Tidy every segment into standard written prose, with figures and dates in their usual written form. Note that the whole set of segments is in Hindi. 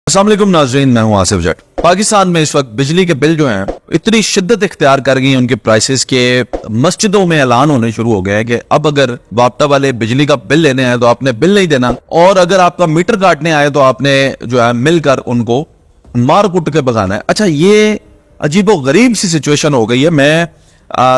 अस्सलाम वालेकुम नाज़रीन, मैं हूं आसिफ जट। पाकिस्तान में इस वक्त बिजली के बिल जो हैं इतनी शिद्दत इख्तियार कर गई हैं उनके प्राइसेस के, मस्जिदों में ऐलान होने शुरू हो गए हैं कि अब अगर वापटा वाले बिजली का बिल लेने आए तो आपने बिल नहीं देना, और अगर आपका मीटर काटने आए तो आपने जो है मिलकर उनको मार कुट के भगाना है। अच्छा, ये अजीबो गरीब सी सिचुएशन हो गई है। मैं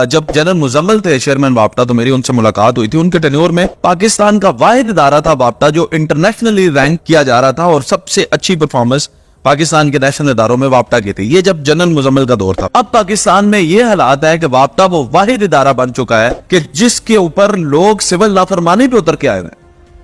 जब जनरल मुजम्मिल थे चेयरमैन वापटा, तो मेरी उनसे मुलाकात हुई थी। उनके टेन्योर में पाकिस्तान का वाहिद इदारा था वापटा जो इंटरनेशनली रैंक किया जा रहा था, और सबसे अच्छी परफॉर्मेंस पाकिस्तान के नेशनल इदारों में वापटा की थी। ये जब जनरल मुजम्मिल का दौर था। अब पाकिस्तान में ये हालात है कि वापटा वो वाहिद इदारा बन चुका है कि जिसके ऊपर लोग सिविल नाफरमानी पे उतर के आए हैं।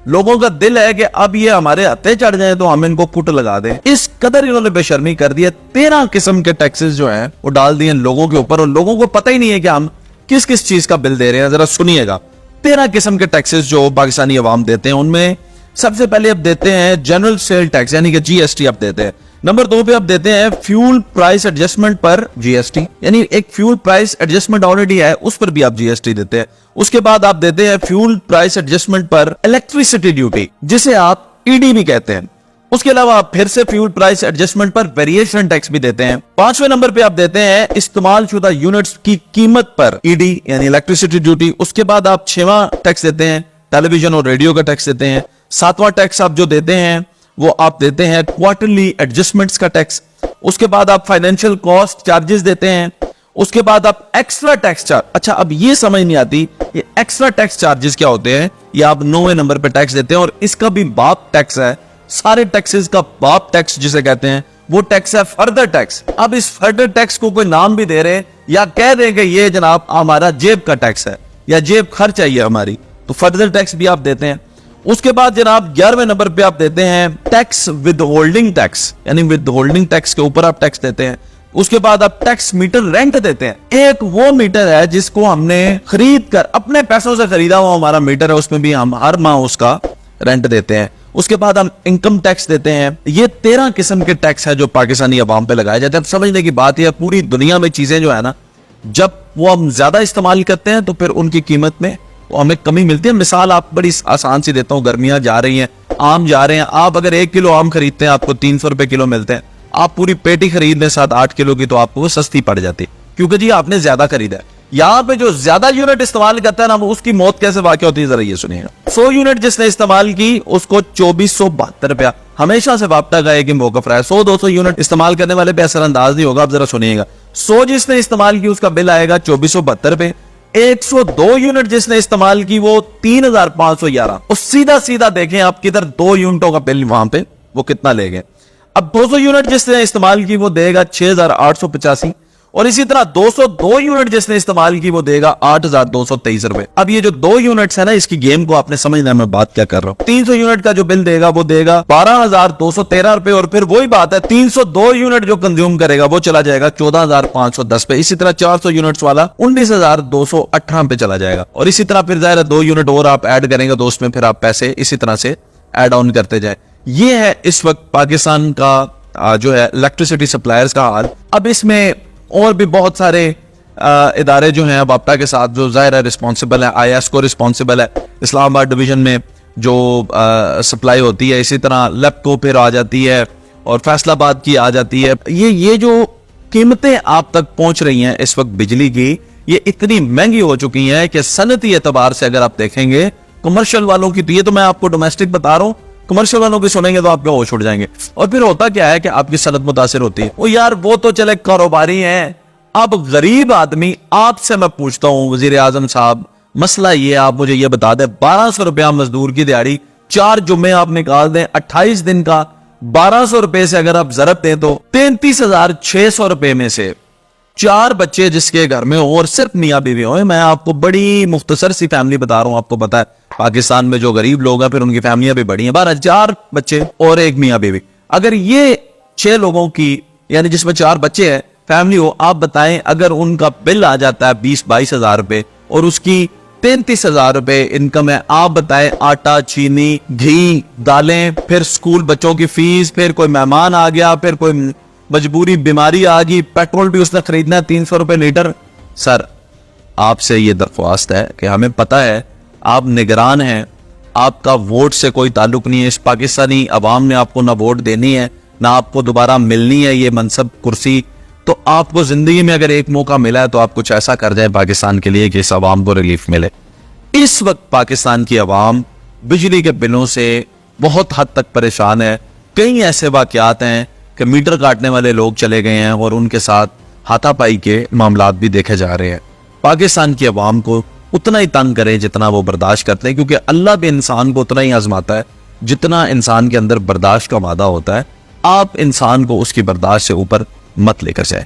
लोगों का दिल है कि अब ये हमारे हत्थे चढ़ जाए तो हम इनको कुट लगा दें। इस कदर इन्होंने बेशर्मी कर दी है। 13 किस्म के टैक्सेस जो हैं वो डाल दिए लोगों के ऊपर, और लोगों को पता ही नहीं है कि हम किस किस चीज का बिल दे रहे हैं। जरा सुनिएगा, 13 किस्म के टैक्सेस जो पाकिस्तानी अवाम देते हैं, उनमें सबसे पहले अब देते हैं जनरल सेल टैक्स यानी कि जीएसटी अब देते हैं। नंबर 2 पे अब देते हैं फ्यूल प्राइस एडजस्टमेंट पर जीएसटी, यानी एक फ्यूल प्राइस एडजस्टमेंट ऑलरेडी है उस पर भी आप जीएसटी देते हैं। उसके बाद आप देते हैं फ्यूल प्राइस एडजस्टमेंट पर इलेक्ट्रिसिटी ड्यूटी, जिसे आप ईडी भी कहते हैं। उसके अलावा आप फिर से फ्यूल प्राइस एडजस्टमेंट पर वेरिएशन टैक्स भी देते हैं। 5वें नंबर पे आप देते हैं इस्तेमाल शुदा यूनिट्स की कीमत पर ईडी यानी इलेक्ट्रिसिटी ड्यूटी। उसके बाद आप 6वां टैक्स देते हैं टेलीविजन और रेडियो का टैक्स देते हैं। 7वां टैक्स आप जो देते हैं वो आप देते हैं क्वार्टरली एडजस्टमेंट्स का टैक्स। उसके बाद आप फाइनेंशियल कॉस्ट चार्जेस देते हैं। उसके बाद आप एक्स्ट्रा टैक्स चार्ज, अच्छा अब ये समझ नहीं आती ये एक्स्ट्रा टैक्स चार्जेस क्या होते हैं, ये आप 9वें नंबर पे टैक्स देते हैं, और इसका भी बाप टैक्स है। सारे टैक्सेस का बाप टैक्स जिसे कहते हैं वो टैक्स है फर्दर टैक्स। अब इस फर्दर टैक्स को कोई नाम भी दे रहे या कह दें कि ये जनाब हमारा जेब का टैक्स है या जेब खर्च है ये हमारी, तो फर्दर टैक्स भी आप देते हैं। उसके बाद जनाब 11वें नंबर पे आप देते हैं टैक्स विद होल्डिंग टैक्स, यानी विद होल्डिंग टैक्स के ऊपर आप टैक्स देते हैं। उसके बाद आप टैक्स मीटर रेंट देते हैं। एक वो मीटर है जिसको हमने खरीद कर अपने पैसों से खरीदा हुआ हमारा मीटर है, उसमें भी हम हर माह उसका रेंट देते हैं। उसके बाद हम इनकम टैक्स देते हैं। ये 13 किस्म के टैक्स है जो पाकिस्तानी अवाम पे लगाए जाते हैं। अब समझने की बात यह, पूरी दुनिया में चीजें जो है ना, जब वो हम ज्यादा इस्तेमाल करते हैं तो फिर उनकी कीमत में वो हमें कमी मिलती है। मिसाल आप बड़ी आसान सी देता हूँ, गर्मियां जा रही हैं, आम जा रहे हैं, आप अगर 1 किलो आम खरीदते हैं आपको 300 रुपए किलो मिलते हैं। आप पूरी पेटी खरीद लें 7-8 किलो की तो आपको वो सस्ती पड़ जाती है, क्योंकि जी आपने ज्यादा खरीदा है। यहाँ पे जो ज्यादा यूनिट इस्तेमाल करता है ना, उसकी मौत कैसे वाक़या होती है जरा ये सुनिएगा। 100 यूनिट जिसने इस्तेमाल की उसको 2472 रुपया हमेशा से वापटा का एक ही मौकफ रहा है। 100-200 यूनिट इस्तेमाल करने वाले पे असरअंदाज नहीं होगा। आप जरा सुनिएगा, 100 जिसने इस्तेमाल की उसका बिल आएगा 2472 रुपए। 102 यूनिट जिसने इस्तेमाल की वो 3511। और सीधा सीधा देखें आप किधर 2 यूनिटों का बिल वहां पे वो कितना ले गए। अब 200 यूनिट जिसने इस्तेमाल की वो देगा 6885, और इसी तरह 202 यूनिट जिसने इस्तेमाल की वो देगा 8223 रुपए। अब ये जो 2 यूनिट्स है ना, इसकी गेम को आपने समझना है मैं बात क्या कर रहा हूं। 300 यूनिट का जो बिल देगा वो देगा 12213 रुपए, और फिर वही बात है 302 यूनिट जो कंज्यूम करेगा वो चला जाएगा 14510 पे। इसी तरह 400 यूनिट्स वाला 19218 पे चला जाएगा, और इसी तरह फिर जाहिर है 2 यूनिट और आप ऐड करेंगे दोस्त में, फिर आप पैसे इसी तरह से ऐड ऑन करते जाए। ये है इस वक्त पाकिस्तान का जो है इलेक्ट्रिसिटी सप्लायर्स का हाल। अब इसमें और भी बहुत सारे इदारे जो हैं वापटा के साथ जो जाहिर है रिस्पॉन्सिबल है। IASCO रिस्पॉन्सिबल है, इस्लामाबाद डिवीजन में जो सप्लाई होती है। इसी तरह लेप्को फिर आ जाती है, और फैसलाबाद की आ जाती है। ये जो कीमतें आप तक पहुंच रही हैं इस वक्त बिजली की, ये इतनी महंगी हो चुकी हैं कि सनती एतबार से अगर आप देखेंगे कमर्शियल वालों की, तो ये तो मैं आपको डोमेस्टिक बता रहा हूँ, कमर्शियल वालों की सुनेंगे तो आपके होश उड़ जाएंगे। और फिर होता क्या है कि आपकी सनत मुतासिर होती है। वो यार वो तो चले कारोबारी हैं, अब गरीब आदमी, आपसे मैं पूछता हूं वजीर आजम साहब, मसला ये आप मुझे ये बता दें, 1200 रुपया मजदूर की दिहाड़ी 4 जुम्मे आप निकाल दें, 28 दिन का 1200 रुपए से अगर आप जरब दें तो 33,600 रुपए में से 4 बच्चे जिसके घर में हो और सिर्फ मियाँ बीवी हो। मैं आपको बड़ी मुख्तसर सी फैमिली बता रहा हूं, आपको पता है पाकिस्तान में जो गरीब लोग हैं फिर उनकी फैमिलियां भी बड़ी हैं, 4 बच्चे और एक मियाँ बीवी। अगर ये 6 लोगों की यानी जिसमें 4 बच्चे हैं फैमिली हो, आप बताएं अगर उनका बिल आ जाता है 20-22 हजार रुपए और उसकी 33,000 रुपए इनकम है, आप बताएं आटा, चीनी, घी, दालें, फिर स्कूल बच्चों की फीस, फिर कोई मेहमान आ गया, फिर कोई मजबूरी बीमारी आ गई, पेट्रोल भी उसने खरीदना है 300 रुपए लीटर। सर आपसे ये दरख्वास्त है कि हमें पता है आप निगरान हैं, आपका वोट से कोई ताल्लुक नहीं है, इस पाकिस्तानी अवाम ने आपको ना वोट देनी है ना आपको दोबारा मिलनी है ये मनसब कुर्सी, तो आपको जिंदगी में अगर एक मौका मिला है तो आप कुछ ऐसा कर जाए पाकिस्तान के लिए कि इस आवाम को रिलीफ मिले। इस वक्त पाकिस्तान की आवाम बिजली के बिलों से बहुत हद तक परेशान है। कई ऐसे वाकयात हैं कि मीटर काटने वाले लोग चले गए हैं और उनके साथ हाथापाई के मामलात भी देखे जा रहे हैं। पाकिस्तान की आवाम को उतना ही तंग करें जितना वो बर्दाश्त करते हैं, क्योंकि अल्लाह भी इंसान को उतना ही आजमाता है जितना इंसान के अंदर बर्दाश्त का मादा होता है। आप इंसान को उसकी बर्दाश्त से ऊपर मत लेकर जाए।